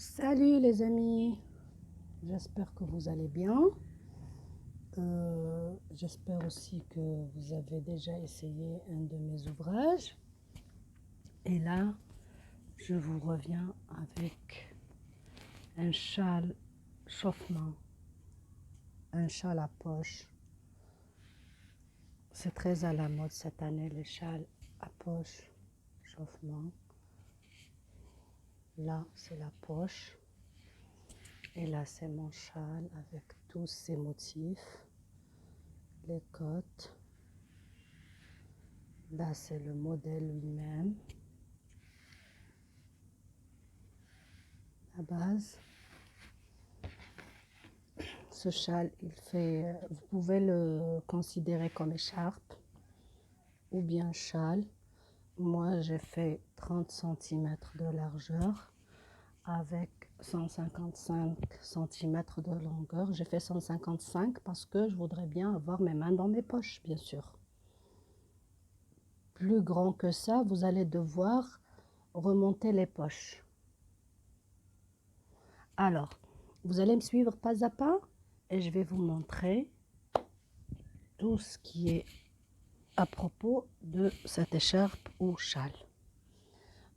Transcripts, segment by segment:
Salut les amis, j'espère que vous allez bien. J'espère aussi que vous avez déjà essayé un de mes ouvrages. Et là, je vous reviens avec un châle chauffement, un châle à poche. C'est très à la mode cette année, les châles à poche, chauffement. Là, c'est la poche. Et là, c'est mon châle avec tous ses motifs, les côtes. Là, c'est le modèle lui-même, la base. Ce châle, vous pouvez le considérer comme écharpe ou bien châle. Moi, j'ai fait 30 cm de largeur avec 155 cm de longueur. J'ai fait 155 parce que je voudrais bien avoir mes mains dans mes poches, bien sûr. Plus grand que ça, vous allez devoir remonter les poches. Alors, vous allez me suivre pas à pas et je vais vous montrer tout ce qui est à propos de cette écharpe ou châle.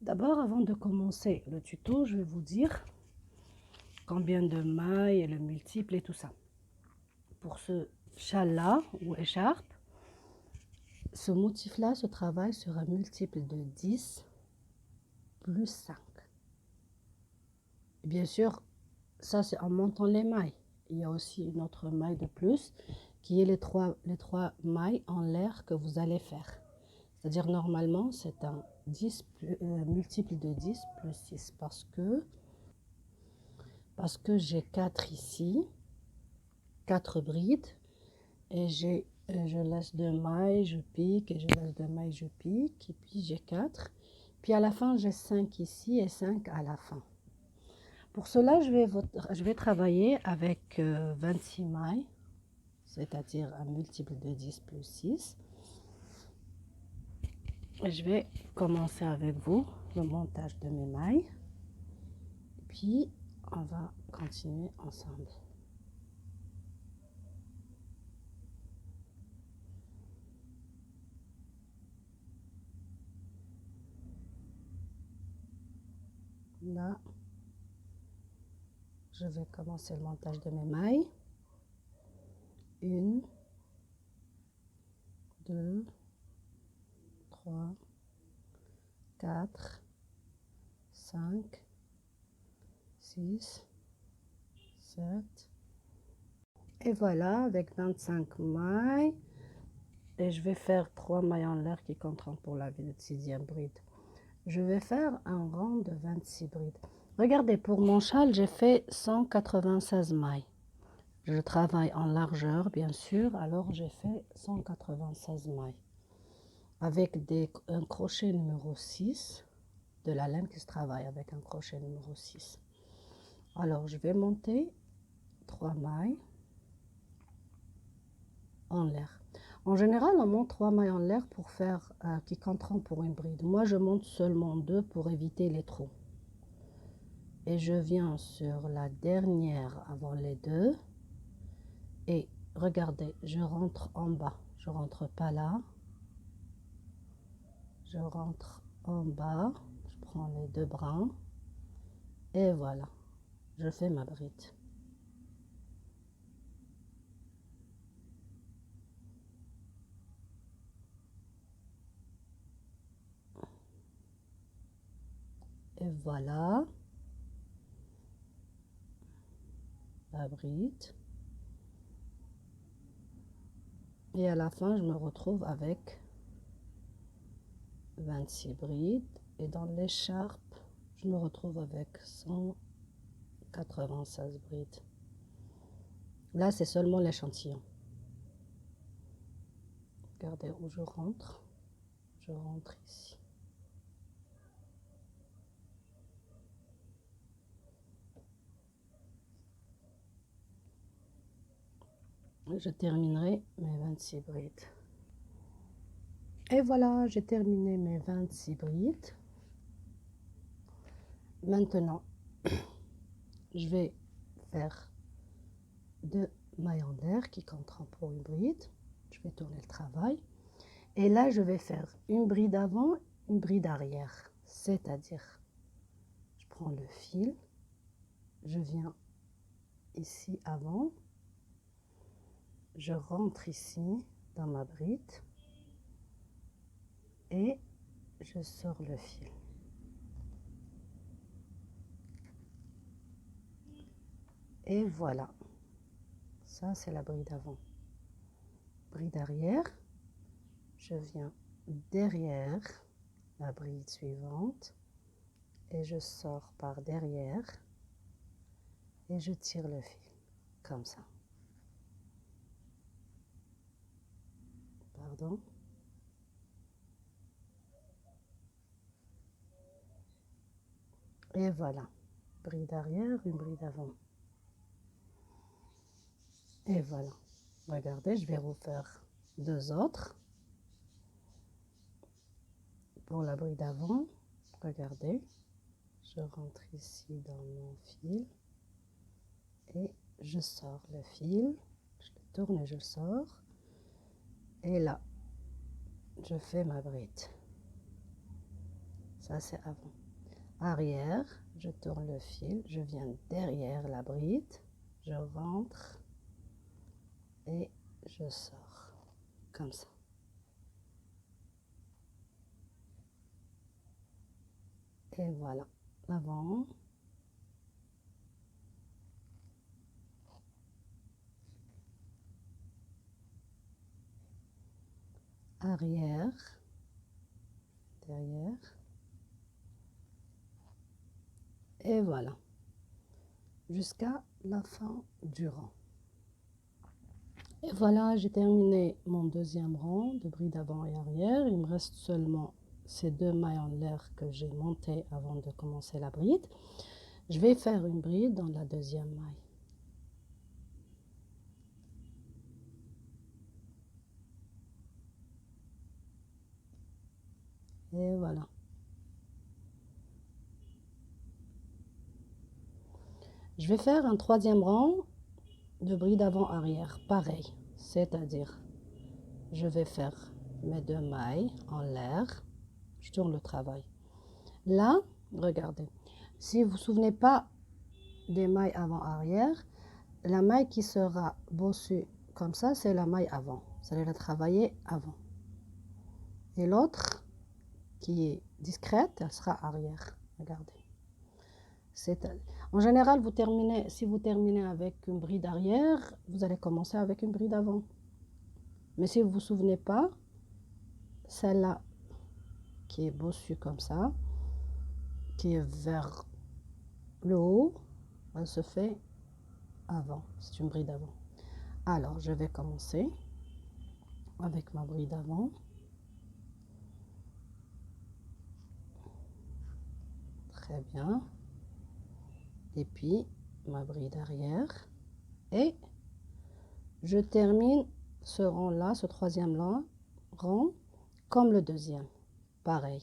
D'abord, avant de commencer le tuto, je vais vous dire combien de mailles et le multiple et tout ça. Pour ce châle-là ou écharpe, ce motif-là se travaille sur un multiple de 10 plus 5. Et bien sûr, ça c'est en montant les mailles. Il y a aussi une autre maille de plus qui est les trois mailles en l'air que vous allez faire. C'est-à-dire normalement c'est un 10 multiple de 10 plus 6 parce que j'ai 4 ici, 4 brides et je laisse 2 mailles, je pique et je laisse 2 mailles, je pique et puis j'ai 4. Puis à la fin j'ai 5 ici et 5 à la fin. Pour cela je vais travailler avec 26 mailles, c'est-à-dire un multiple de 10 plus 6. Et je vais commencer avec vous le montage de mes mailles. Puis on va continuer ensemble. Là, je vais commencer le montage de mes mailles. 1, 2, 3, 4, 5, 6, 7. Et voilà, avec 25 mailles. Et je vais faire 3 mailles en l'air qui compteront pour la 26e bride. Je vais faire un rang de 26 brides. Regardez, pour mon châle, j'ai fait 196 mailles. Je travaille en largeur, bien sûr, alors j'ai fait 196 mailles. Avec un crochet numéro 6, de la laine qui se travaille avec un crochet numéro 6. Alors, je vais monter 3 mailles en l'air. En général, on monte 3 mailles en l'air pour faire qui compteront pour une bride. Moi, je monte seulement 2 pour éviter les trous. Et je viens sur la dernière avant les deux. Et regardez, je rentre en bas. Je rentre pas là. Je rentre en bas. Je prends les 2 brins. Et voilà. Je fais ma bride. Et voilà. La bride. Et à la fin, je me retrouve avec 26 brides. Et dans l'écharpe, je me retrouve avec 196 brides. Là, c'est seulement l'échantillon. Regardez où je rentre. Je rentre ici. Je terminerai mes 26 brides. Et voilà, j'ai terminé mes 26 brides. Maintenant, je vais faire 2 mailles en l'air qui compteront pour une bride. Je vais tourner le travail. Et là, je vais faire une bride avant, une bride arrière. C'est-à-dire, je prends le fil, je viens ici avant, je rentre ici dans ma bride et je sors le fil. Et voilà, ça c'est la bride avant. Bride arrière, je viens derrière la bride suivante et je sors par derrière et je tire le fil comme ça. Pardon. Et voilà, bride arrière, une bride avant. Et voilà, regardez, je vais refaire 2 autres. Pour la bride avant, regardez, je rentre ici dans mon fil et je sors le fil, je le tourne et je le sors. Et là, je fais ma bride. Ça, c'est avant. Arrière, je tourne le fil, je viens derrière la bride, je rentre et je sors, comme ça. Et voilà, l'avant. Arrière, derrière. Et voilà, jusqu'à la fin du rang. Et voilà, j'ai terminé mon 2e rang de bride avant et arrière. Il me reste seulement ces 2 mailles en l'air que j'ai montées avant de commencer la bride. Je vais faire une bride dans la 2e maille. Et voilà. Je vais faire un 3e rang de bride avant-arrière, pareil. C'est-à-dire, je vais faire mes 2 mailles en l'air. Je tourne le travail. Là, regardez. Si vous ne vous souvenez pas des mailles avant-arrière, la maille qui sera bossue comme ça, c'est la maille avant. Vous allez la travailler avant. Et l'autre, qui est discrète, elle sera arrière. Regardez. En général, si vous terminez avec une bride arrière, vous allez commencer avec une bride avant. Mais si vous ne vous souvenez pas, celle-là qui est bossue comme ça, qui est vers le haut, elle se fait avant. C'est une bride avant. Alors, je vais commencer avec ma bride avant. Très bien. Et puis, ma bride arrière. Et je termine ce rang-là, ce 3e rang, comme le 2e. Pareil.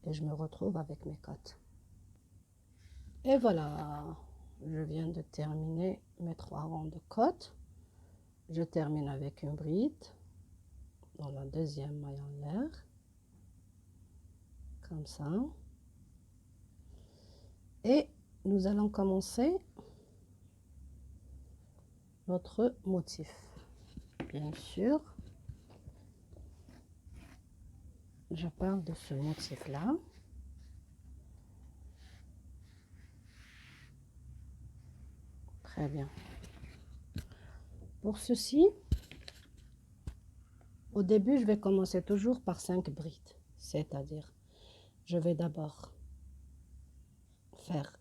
Et je me retrouve avec mes côtes. Et voilà, je viens de terminer mes 3 rangs de côtes. Je termine avec une bride dans la 2e maille en l'air, comme ça. Et nous allons commencer notre motif. Bien sûr, je parle de ce motif-là. Très bien. Pour ceci, au début, je vais commencer toujours par 5 brides. C'est-à-dire, je vais d'abord faire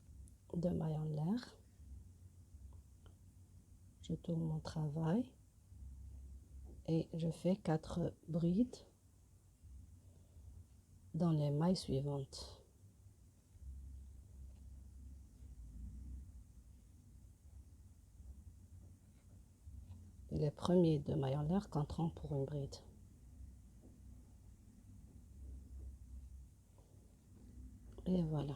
2 mailles en l'air. Je tourne mon travail et je fais 4 brides dans les mailles suivantes. Et les premiers 2 mailles en l'air compteront pour une bride. Et voilà.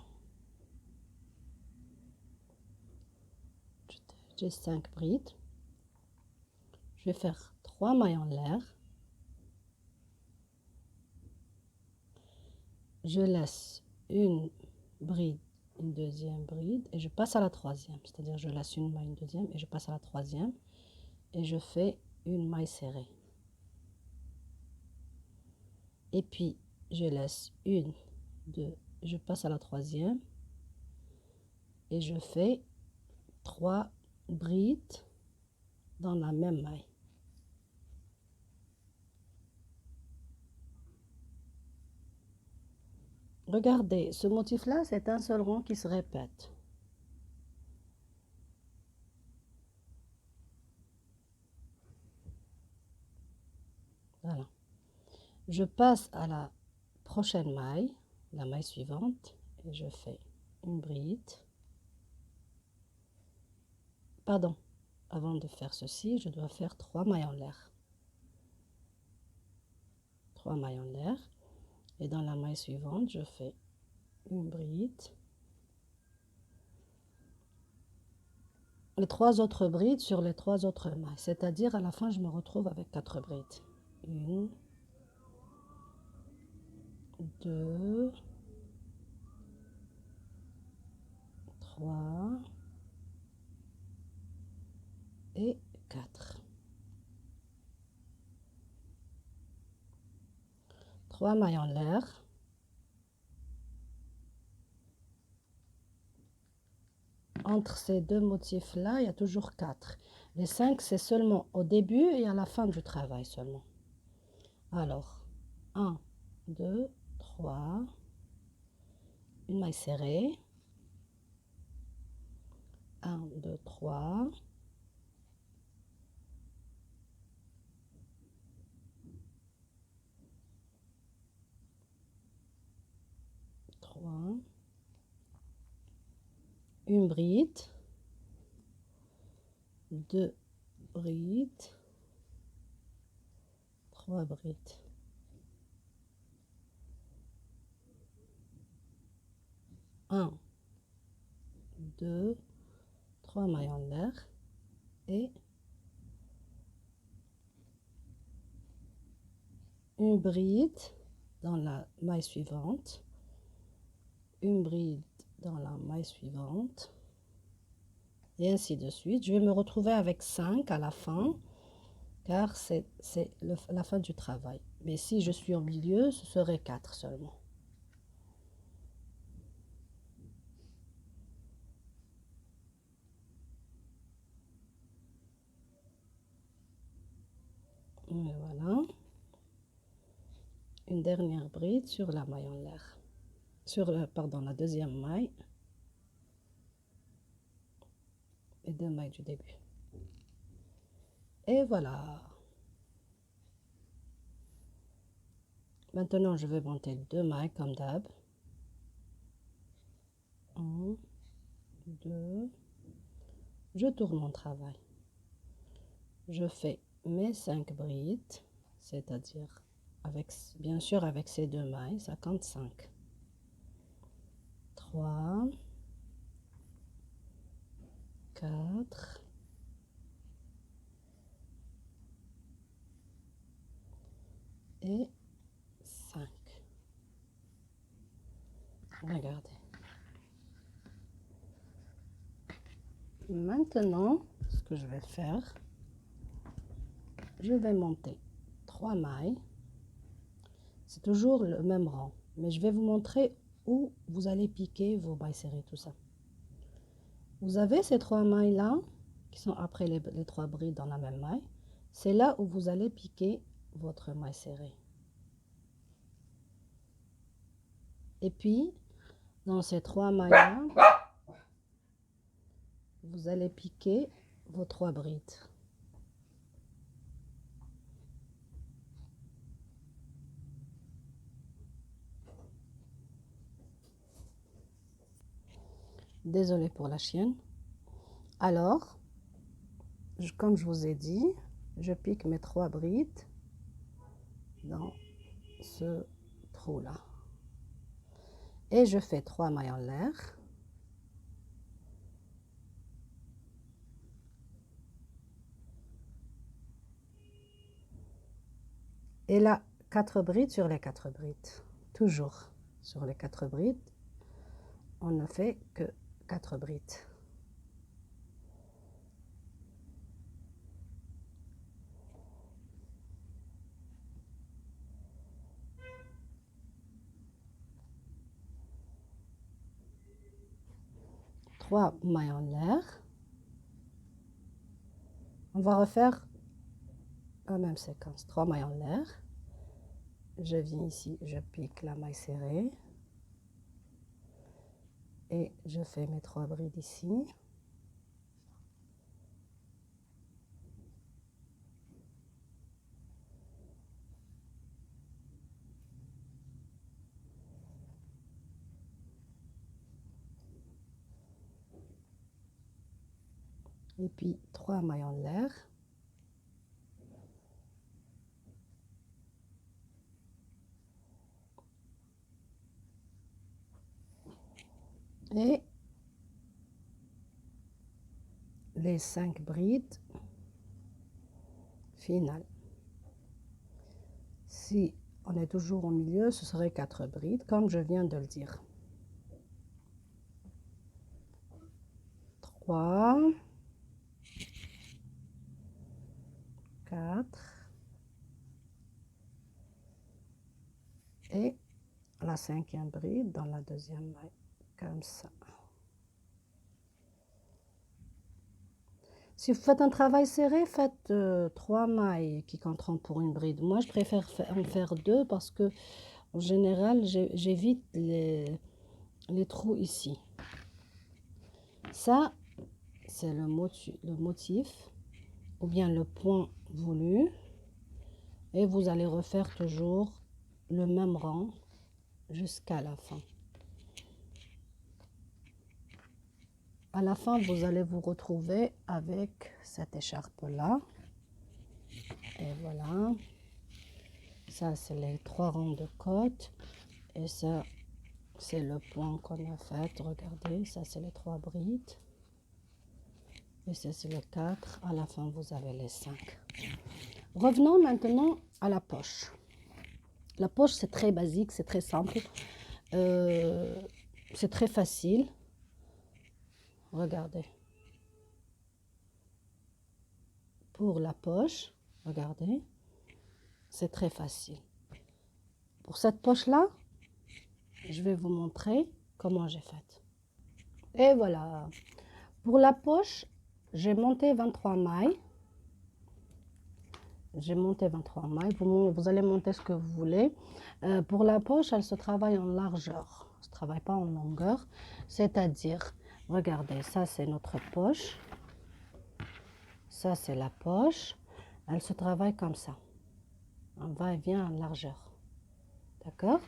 J'ai 5 brides. Je vais faire 3 mailles en l'air. Je laisse une bride, une deuxième bride et je passe à la troisième. C'est-à-dire je laisse une maille, une deuxième et je passe à la troisième et je fais une maille serrée. Et puis je laisse une, deux, je passe à la troisième et je fais 3 brides dans la même maille. Regardez, ce motif-là, c'est un seul rond qui se répète. Voilà. Je passe à la prochaine maille, la maille suivante, et je fais une bride. Pardon, avant de faire ceci, je dois faire 3 mailles en l'air. 3 mailles en l'air. Et dans la maille suivante, je fais une bride. Les 3 autres brides sur les 3 autres mailles. C'est-à-dire, à la fin, je me retrouve avec 4 brides. 1, 2, 3 et 4. 3 mailles en l'air. Entre ces deux motifs-là, il y a toujours 4. Les 5, c'est seulement au début et à la fin du travail seulement. Alors, 1, 2, 3, une maille serrée. 1, 2, 3. 3. Une bride. 2 brides. 3 brides. 1, 2, 3 mailles en l'air et une bride dans la maille suivante, une bride dans la maille suivante et ainsi de suite. Je vais me retrouver avec 5 à la fin car c'est la fin du travail. Mais si je suis au milieu, ce serait 4 seulement. Et voilà. Une dernière bride sur la maille en l'air. Sur la deuxième maille. Et 2 mailles du début. Et voilà. Maintenant, je vais monter 2 mailles comme d'hab. 1, 2. Je tourne mon travail. Je fais mes 5 brides, c'est-à-dire bien sûr avec ces 2 mailles, ça compte 5. 3, 4, et 5. Regardez. Maintenant, ce que je vais faire, je vais monter 3 mailles. C'est toujours le même rang, mais je vais vous montrer où vous allez piquer vos mailles serrées, tout ça. Vous avez ces 3 mailles là, qui sont après les 3 brides dans la même maille. C'est là où vous allez piquer votre maille serrée. Et puis, dans ces 3 mailles là, vous allez piquer vos 3 brides. Désolée pour la chienne. Alors, comme je vous ai dit, je pique mes 3 brides dans ce trou là. Et je fais 3 mailles en l'air. Et là, 4 brides sur les 4 brides. Toujours sur les 4 brides. On ne fait que 4 brides. Trois mailles en l'air. On va refaire la même séquence. 3 mailles en l'air. Je viens ici, je pique la maille serrée. Et je fais mes 3 brides ici. Et puis 3 mailles en l'air. Et les 5 brides finales. Si on est toujours au milieu, ce serait 4 brides, comme je viens de le dire. 3, 4 et la 5e bride dans la 2e maille, comme ça. Si vous faites un travail serré, faites 3 mailles qui compteront pour une bride. Moi, je préfère en faire 2 parce que, en général, j'évite les trous ici. Ça, c'est le motif ou bien le point voulu. Et vous allez refaire toujours le même rang jusqu'à la fin. À la fin, vous allez vous retrouver avec cette écharpe-là. Et voilà. Ça, c'est les 3 rangs de côte. Et ça, c'est le point qu'on a fait. Regardez, ça, c'est les 3 brides. Et ça, c'est le 4. À la fin, vous avez les 5. Revenons maintenant à la poche. La poche, c'est très basique, c'est très simple. C'est très facile. Regardez. Pour la poche, regardez, c'est très facile. Pour cette poche-là, je vais vous montrer comment j'ai fait. Et voilà. Pour la poche, j'ai monté 23 mailles. J'ai monté 23 mailles. Vous allez monter ce que vous voulez. Pour la poche, elle se travaille en largeur. Elle ne se travaille pas en longueur. C'est-à-dire, regardez, ça c'est notre poche. Ça c'est la poche. Elle se travaille comme ça. On va et vient en largeur. D'accord?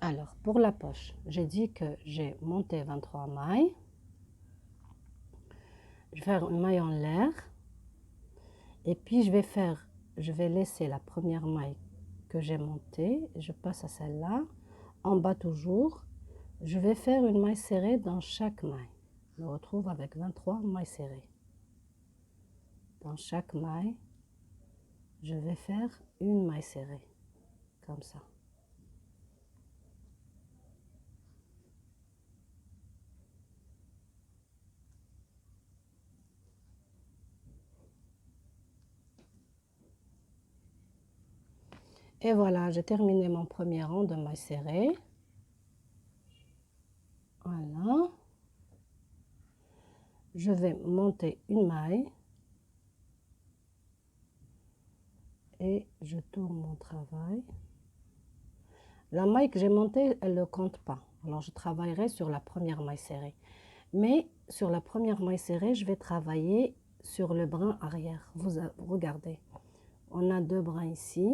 Alors, pour la poche, j'ai dit que j'ai monté 23 mailles. Je vais faire une maille en l'air. Et puis, je vais laisser la première maille que j'ai montée. Je passe à celle-là. En bas toujours, je vais faire une maille serrée dans chaque maille. Je me retrouve avec 23 mailles serrées. Dans chaque maille, je vais faire une maille serrée, comme ça. Et voilà, j'ai terminé mon premier rang de mailles serrées. Voilà. Je vais monter une maille. Et je tourne mon travail. La maille que j'ai montée, elle ne compte pas. Alors, je travaillerai sur la première maille serrée. Mais sur la première maille serrée, je vais travailler sur le brin arrière. Vous regardez, on a 2 brins ici.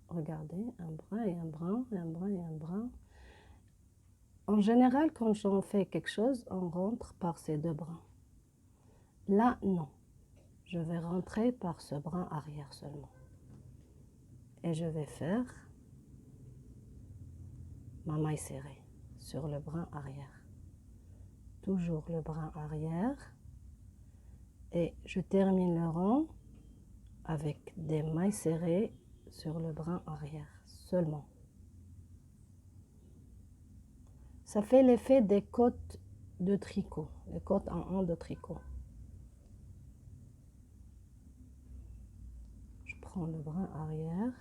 Regardez, un brin et un brin, et un brin et un brin. En général, quand j'en fais quelque chose, on rentre par ces 2 brins. Là, non. Je vais rentrer par ce brin arrière seulement. Et je vais faire ma maille serrée sur le brin arrière. Toujours le brin arrière. Et je termine le rang avec des mailles serrées sur le brin arrière seulement. Ça fait l'effet des côtes de tricot, les côtes en un de tricot. Je prends le brin arrière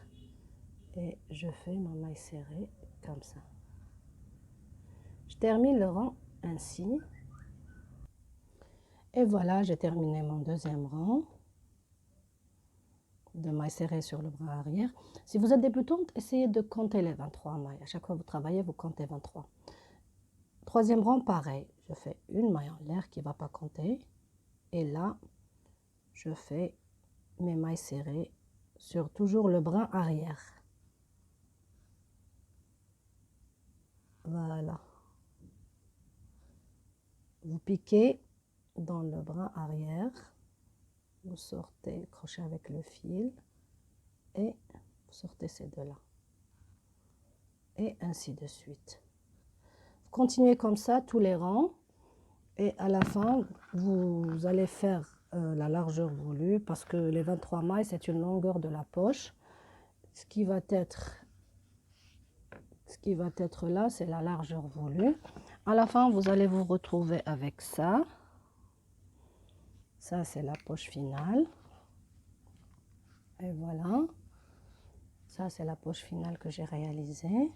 et je fais ma maille serrée comme ça. Je termine le rang ainsi. Et voilà, j'ai terminé mon deuxième rang de mailles serrées sur le bras arrière. Si vous êtes débutante, essayez de compter les 23 mailles. À chaque fois que vous travaillez, vous comptez 23. Troisième rang, pareil. Je fais une maille en l'air qui ne va pas compter. Et là, je fais mes mailles serrées sur toujours le brin arrière. Voilà. Vous piquez dans le brin arrière. Vous sortez le crochet avec le fil. Et vous sortez ces deux-là. Et ainsi de suite. Vous continuez comme ça tous les rangs. Et à la fin, vous allez faire la largeur voulue parce que les 23 mailles, c'est une longueur de la poche. Ce qui va être là, c'est la largeur voulue. À la fin, vous allez vous retrouver avec ça. Ça, c'est la poche finale. Et voilà. Ça, c'est la poche finale que j'ai réalisée.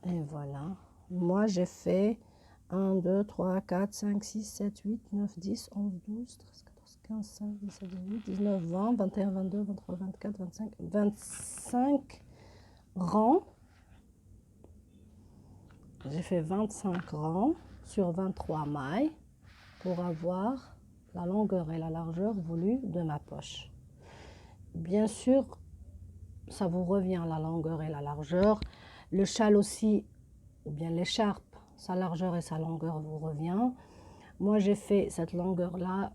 Et voilà. Moi, j'ai fait 1, 2, 3, 4, 5, 6, 7, 8, 9, 10, 11, 12, 13, 14, 15, 16, 17, 18, 19, 20, 21, 22, 23, 24, 25, 25 rangs. J'ai fait 25 rangs sur 23 mailles pour avoir la longueur et la largeur voulues de ma poche. Bien sûr, ça vous revient la longueur et la largeur. Le châle aussi, ou bien l'écharpe, sa largeur et sa longueur vous revient. Moi, j'ai fait cette longueur-là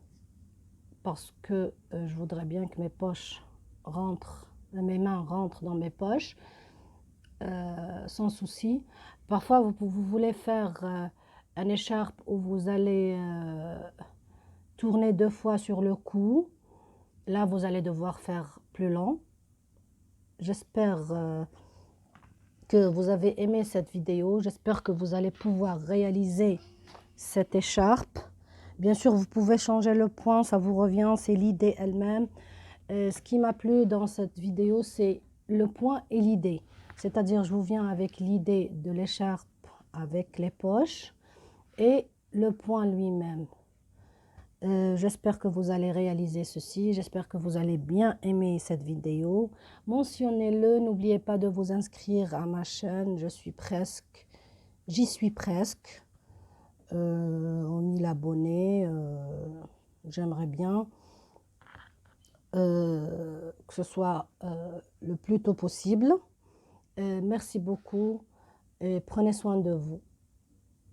parce que je voudrais bien que mes poches rentrent, mes mains rentrent dans mes poches sans souci. Parfois, vous voulez faire une écharpe où vous allez tourner 2 fois sur le cou. Là, vous allez devoir faire plus long. J'espère que vous avez aimé cette vidéo. J'espère que vous allez pouvoir réaliser cette écharpe. Bien sûr, vous pouvez changer le point, ça vous revient, c'est l'idée elle-même. Ce qui m'a plu dans cette vidéo, c'est le point et l'idée. C'est-à-dire, je vous viens avec l'idée de l'écharpe avec les poches et le point lui-même. J'espère que vous allez réaliser ceci. J'espère que vous allez bien aimer cette vidéo. Mentionnez-le. N'oubliez pas de vous inscrire à ma chaîne. J'y suis presque. Aux 1000 abonnés. J'aimerais bien que ce soit le plus tôt possible. Merci beaucoup et prenez soin de vous.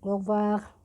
Au revoir.